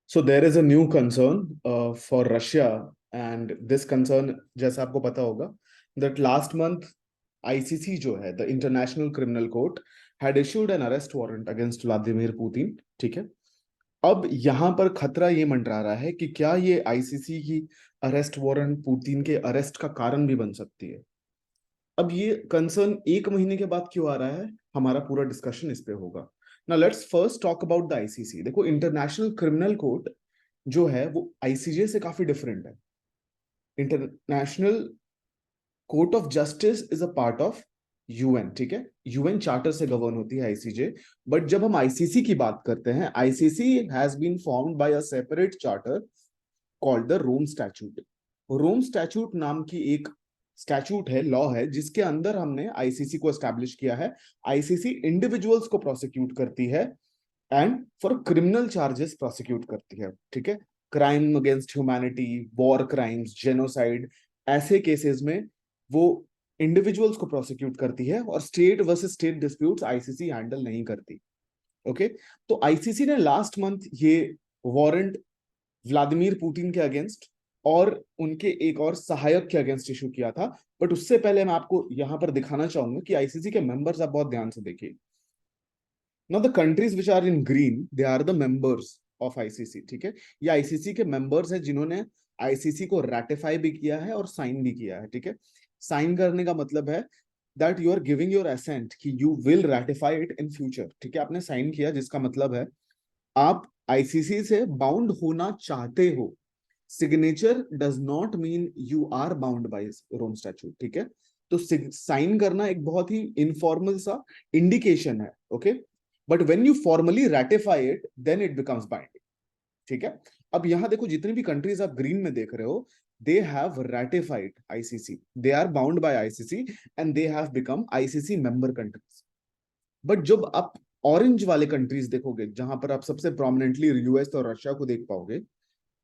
So there is a new concern for Russia, and this concern, जैसा आपको पता होगा, that last month ICC जो है, the International Criminal Court, had issued an arrest warrant against Vladimir Putin. ठीक है. अब यहाँ पर खतरा ये मंडरा रहा है कि क्या ये आईसीसी की अरेस्ट वारंट पुतिन के अरेस्ट का कारण भी बन सकती है. अब ये कंसर्न एक महीने के बाद क्यों आ रहा है, हमारा पूरा डिस्कशन इस पे होगा. Now let's first talk about the ICC. देखो, इंटरनेशनल क्रिमिनल कोर्ट जो है वो आईसीजे से काफी डिफरेंट है. International court of justice is a part of UN. ठीक है, यूएन चार्टर से गवर्न होती है आईसीजे. बट जब हम आईसीसी की बात करते हैं, ICC has been formed by a separate charter called the Rome statute. Rome statute नाम की एक स्टैट्यूट है, लॉ है, जिसके अंदर हमने आईसीसी को एस्टैब्लिश किया है. आईसीसी इंडिविजुअल्स को प्रोसिक्यूट करती है and for criminal charges prosecute करती है. ठीक है, crime against humanity, war crimes, genocide, ऐसे केसेस में वो इंडिविजुअल्स को प्रोसिक्यूट करती है और state versus state disputes ICC handle नहीं करती. ओके, तो आईसीसी ने लास्ट मंथ ये वारंट व्लादिमीर पुतिन के अगेंस्ट और उनके एक और सहायक के अगेंस्ट इशू किया था. बट उससे पहले मैं आपको यहां पर दिखाना चाहूंगा कि आईसीसी के मेंबर्स, आप बहुत ध्यान से देखिए. Now the countries which are in green, they are the members of ICC. ठीक है, ये आईसीसी के मेंबर्स हैं जिन्होंने आईसीसी को रैटिफाई भी किया है और साइन भी किया है. ठीक है, साइन करने का मतलब है that you are giving your assent कि you will ratify it in future. ठीक है, आपने साइन किया, जिसका मतलब है आप आईसीसी से बाउंड होना चाहते हो. Signature does not mean you are bound by Rome statute. ठीक है, तो साइन करना एक बहुत ही इनफॉर्मल सा इंडिकेशन है. Okay, but when you formally ratify it, then it becomes binding. ठीक है, अब यहां देखो, जितनी भी कंट्रीज आप ग्रीन में देख रहे हो, they have ratified ICC, they are bound by ICC and they have become ICC member countries. But जब आप ऑरेंज वाले कंट्रीज देखोगे, जहां पर आप सबसे प्रोमिनेंटली यूएस और रशिया को देख पाओगे.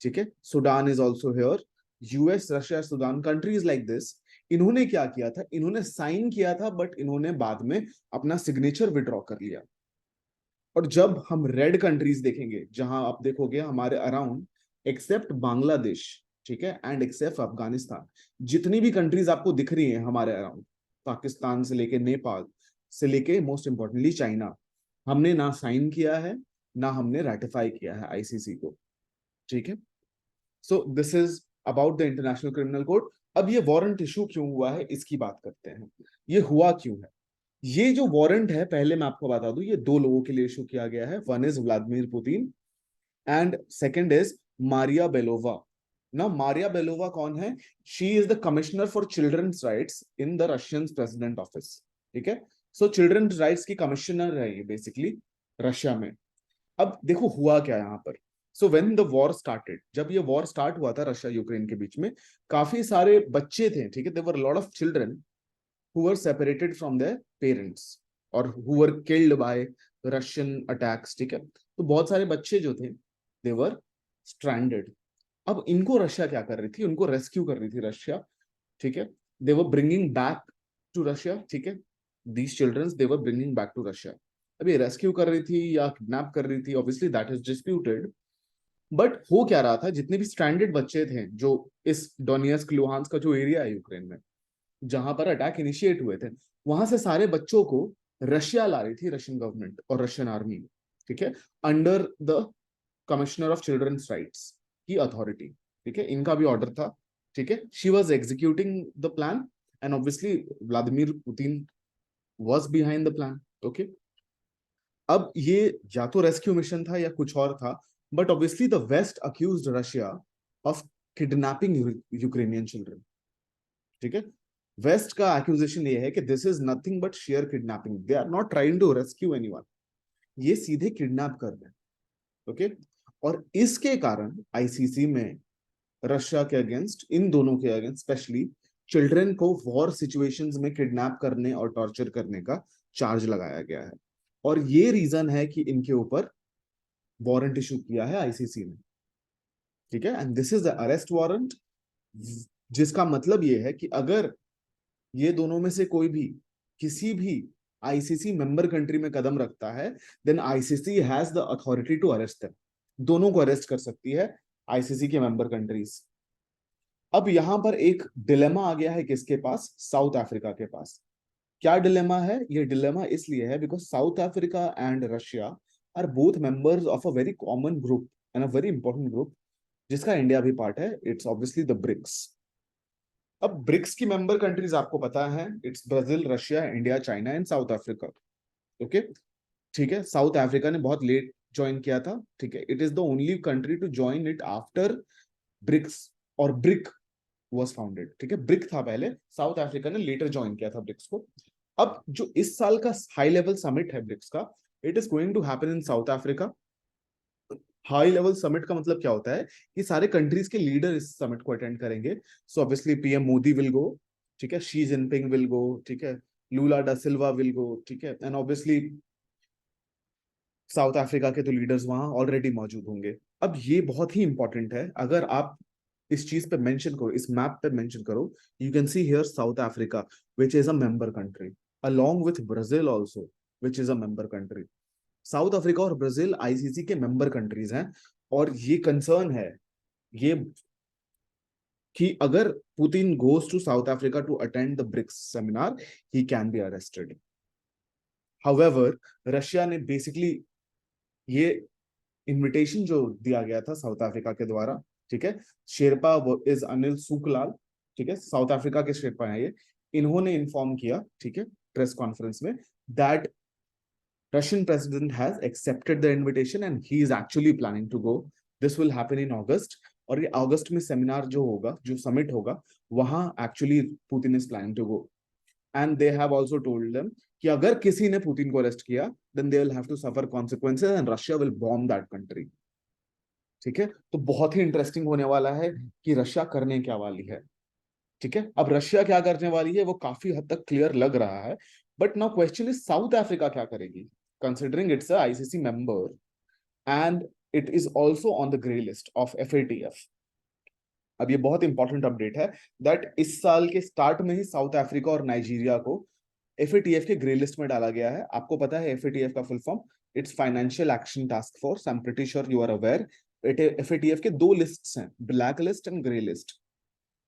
ठीक है, Sudan is also here. US, Russia, Sudan, countries like this, इन्होंने क्या किया था, इन्होंने साइन किया था बट इन्होंने बाद में अपना सिग्नेचर विड्रॉ कर लिया. और जब हम रेड कंट्रीज देखेंगे, जहां आप देखोगे हमारे अराउंड, एक्सेप्ट बांग्लादेश, ठीक है, एंड एक्सेप्ट अफगानिस्तान, जितनी भी कंट्रीज आपको दिख रही हैं हमारे अराउंड, पाकिस्तान से लेके नेपाल से लेके मोस्ट इंपॉर्टेंटली चाइना, हमने ना साइन किया है ना हमने रेटिफाई किया है आईसीसी को. ठीक है, सो this is about the international criminal court. अब ये वारंट इशू क्यों हुआ है, इसकी बात करते हैं. ये हुआ क्यों है? ये जो वारंट है, पहले मैं आपको बता दूं, ये दो लोगों के लिए इशू किया गया है. One is Vladimir Putin and second is Maria Belova. ना, मारिया बेलोवा कौन है? She is the commissioner for children's rights in the Russian president office. ठीक है, सो चिल्ड्रंस राइट्स की कमिश्नर है ये बेसिकली रशिया में. अब देखो हुआ क्या यहाँ पर. So when the war started, जब ये वॉर स्टार्ट हुआ था रशिया यूक्रेन के बीच में, काफी सारे बच्चे थे. ठीक है, there were lot of children who were separated from their parents or who were killed by Russian attacks. ठीक है, तो बहुत सारे बच्चे जो थे, they were stranded. अब इनको रशिया क्या कर रही थी, उनको रेस्क्यू कर रही थी रशिया. ठीक है, they were bringing back to Russia. ठीक है, these children they were bringing back to Russia. अब ये रेस्क्यू कर रही थी या किडनैप कर रही थी, obviously that is disputed. But हो क्या रहा था, जितने भी स्ट्रैंडेड बच्चे थे जो इस डोनियस्क, लुहांस का जो एरिया है यूक्रेन में, जहां पर अटैक इनिशिएट हुए थे, वहां से सारे बच्चों को रशिया ला रही थी, रशियन गवर्नमेंट और रशियन आर्मी. ठीक है, under the commissioner of children's rights की अथॉरिटी. ठीक है, इनका भी ऑर्डर था. ठीक है, she was executing the plan and obviously Vladimir Putin was behind the plan. Okay, अब ये या तो रेस्क्यू मिशन था या कुछ और था, but obviously the West accused Russia of kidnapping Ukrainian children. ठीक है, वेस्ट का एक्यूजेशन ये है कि this is nothing but sheer kidnapping, they are not trying to rescue anyone, ये सीधे किडनैप कर रहे हैं. ओके, और इसके कारण आईसीसी में रशिया के अगेंस्ट, इन दोनों के अगेंस्ट स्पेशली, चिल्ड्रन को वॉर सिचुएशंस में किडनैप करने और टॉर्चर करने का चार्ज लगाया गया है. और ये रीजन है कि इनके ऊपर वारंट इशू किया है आईसीसी ने. ठीक है, and this is the arrest warrant, जिसका मतलब ये है कि अगर ये दोनों में से कोई भी किसी भी आईसीसी मेंबर कंट्री में कदम रखता है, then ICC has the authority to arrest them. दोनों को अरेस्ट कर सकती है आईसीसी के मेंबर कंट्रीज। अब यहां पर एक डिलेमा आ गया है किसके पास, साउथ अफ्रीका के पास। क्या डिलेमा है, ये डिलेमा इसलिए है because South Africa and Russia are both members of a very common group and a very important group, जिसका इंडिया भी पार्ट है। It's obviously the BRICS. अब ब्रिक्स की मेंबर कंट्रीज आपको पता है, it's Brazil, Russia, India, China and South Africa. Okay, ठीक है। साउथ अफ्रीका ने बहुत लेट ज्वाइन किया था, ठीक है। It is the only country to join it after BRICS और ब्रिक वाज फाउंडेड, ठीक है। ब्रिक था पहले, साउथ अफ्रीका ने लेटर ज्वाइन किया था ब्रिक्स को। अब जो इस साल का हाई लेवल समिट है ब्रिक्स का, it is going to happen in South Africa. High level summit का मतलब क्या होता है कि सारे कंट्रीज के लीडर इस समिट को अटेंड करेंगे। So obviously PM Modi will go, ठीक है, शी जिनपिंग विल गो, ठीक है, लूला डा सिल्वा विल गो, ठीक है, एंड ऑब्वियसली साउथ अफ्रीका के तो लीडर्स वहां ऑलरेडी मौजूद होंगे। अब ये बहुत ही इंपॉर्टेंट है, अगर आप इस चीज पे मेंशन करो, इस मैप पे मेंशन करो, you can see here South Africa which is a member country along with Brazil also, which is a member country. South Africa और ब्राजील आईसीसी के मेंबर कंट्रीज हैं। और ये कंसर्न है ये कि अगर Putin goes to South Africa to attend the BRICS seminar, he can be arrested. However, Russia ने बेसिकली ये इनविटेशन जो दिया गया था साउथ अफ्रीका के द्वारा, ठीक है, शेरपा इज अनिल सुकलाल, ठीक है, साउथ अफ्रीका के शेरपा हैं ये, इन्होंने इन्फॉर्म किया, ठीक है, प्रेस कॉन्फ्रेंस में, that Russian president has accepted the invitation and he is actually planning to go. This will happen in August. और ये अगस्त में सेमिनार जो होगा, जो समिट होगा, वहां actually Putin is planning to go. And they have also told them कि अगर किसी ने पुतिन को अरेस्ट किया, then they will have to suffer consequences and Russia will bomb that country. ठीक है, तो बहुत ही इंटरेस्टिंग होने वाला है कि रशिया करने क्या वाली है। ठीक है, अब रशिया क्या करने वाली है वो काफी हद तक क्लियर लग रहा है, but now question is south Africa क्या करेगी, considering it's a ICC member and it is also on the grey list of FATF. अब ये बहुत इंपॉर्टेंट अपडेट है दैट इस साल के स्टार्ट में ही साउथ अफ्रीका और नाइजीरिया को एफएटीएफ के ग्रे लिस्ट में डाला गया है। आपको पता है एफएटीएफ का full form, it's financial action task force. I am pretty sure you are aware. FATF के दो लिस्ट्स हैं, black list and grey list.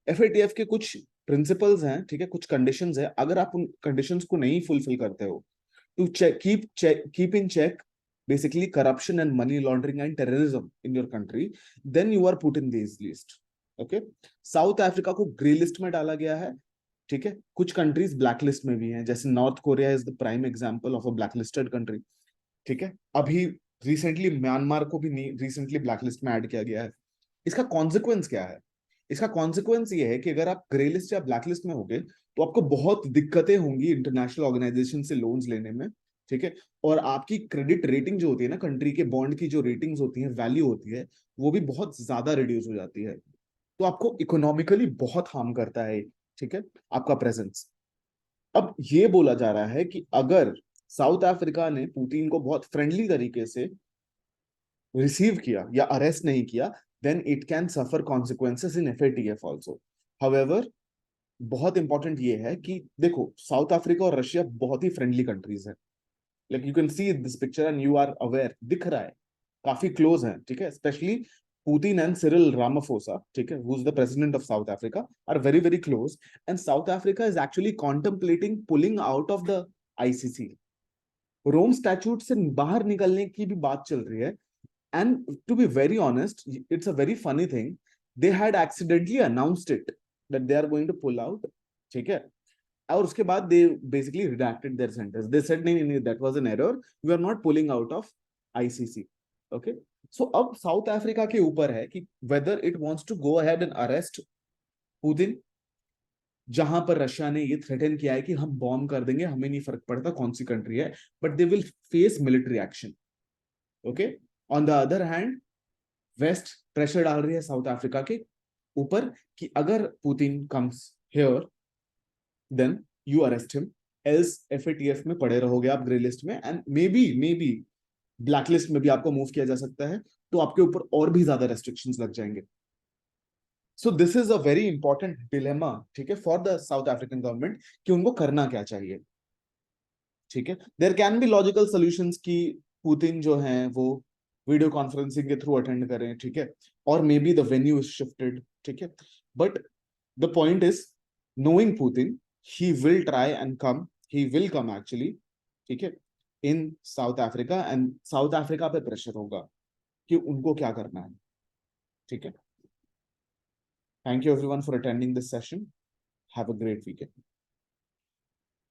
FATF के कुछ प्रिंसिपल्स हैं, ठीक है, कुछ कंडीशंस है, अगर आप उन कंडीशंस को नहीं फुलफिल करते हो to keep in check basically corruption and money laundering and terrorism in your country, then you are put in this list. Okay, south Africa को ग्रे लिस्ट में डाला गया है, ठीक है। कुछ कंट्रीज ब्लैक लिस्ट में भी हैं, जैसे north Korea is the prime example of a black listed country, ठीक है। अभी रिसेंटली म्यांमार को भी रिसेंटली ब्लैक लिस्ट में ऐड किया गया है। इसका कॉन्सिक्वेंस क्या है, इसका कॉन्सिक्वेंस ये है कि अगर आप ग्रे लिस्ट या ब्लैक लिस्ट में होगे तो आपको बहुत दिक्कतें होंगी इंटरनेशनल ऑर्गेनाइजेशन से लोन्स लेने में, ठीक है। और आपकी क्रेडिट रेटिंग जो होती है ना, कंट्री के बॉन्ड की जो रेटिंग्स होती है, वैल्यू होती है, वो भी बहुत ज्यादा रिड्यूस हो जाती है। तो आपको इकोनॉमिकली बहुत हार्म करता है, ठीक है, आपका प्रेजेंस। अब ये बोला जा रहा है कि अगर साउथ अफ्रीका ने पुतिन को बहुत फ्रेंडली तरीके से रिसीव किया या अरेस्ट नहीं किया, then it can suffer consequences in FATF also. However, बहुत इंपॉर्टेंट ये है कि देखो साउथ अफ्रीका और रशिया बहुत ही फ्रेंडली कंट्रीज है, like you can see this picture and you are aware, दिख रहा है काफी क्लोज है, ठीक है। Specially Putin and Cyril Ramaphosa, ठीक है, who is the president of South Africa, are very very close. And South Africa is actually contemplating pulling out of the ICC. Rome statute से बाहर निकलने की भी बात चल रही है। And to be very honest, it's a very funny thing. They had accidentally announced it that they are going to pull out. ठीक है, और उसके बाद they basically redacted their sentence. They said नहीं नहीं, that was an error. We are not pulling out of ICC. Okay. So अब south Africa के ऊपर है कि whether it wants to go ahead and arrest Putin, जहां पर Russia ने ये थ्रेटन किया है कि हम बॉम्ब कर देंगे, हमें नहीं फर्क पड़ता कौन सी कंट्री है, but they will face military action. Okay, on the other hand West pressure डाल रही है साउथ अफ्रीका के ऊपर कि अगर Putin comes here then you arrest him, else FATF में पड़े रहोगे आप, ग्रे लिस्ट में, and maybe black list में भी आपको मूव किया जा सकता है, तो आपके ऊपर और भी ज्यादा रेस्ट्रिक्शंस लग जाएंगे। So this is a very important dilemma, ठीक है, for the South African government कि उनको करना क्या चाहिए, ठीक है। There can be logical solutions कि पुतिन जो है वो वीडियो कॉन्फ्रेंसिंग के थ्रू अटेंड करें, ठीक है, और maybe the venue is shifted, ठीक है, but the point is knowing Putin, he will try and come, he will come actually, ठीक है, इन South Africa, and South Africa पे प्रेशर होगा कि उनको क्या करना है, ठीक है. Thank you everyone for attending this session. Have a great weekend.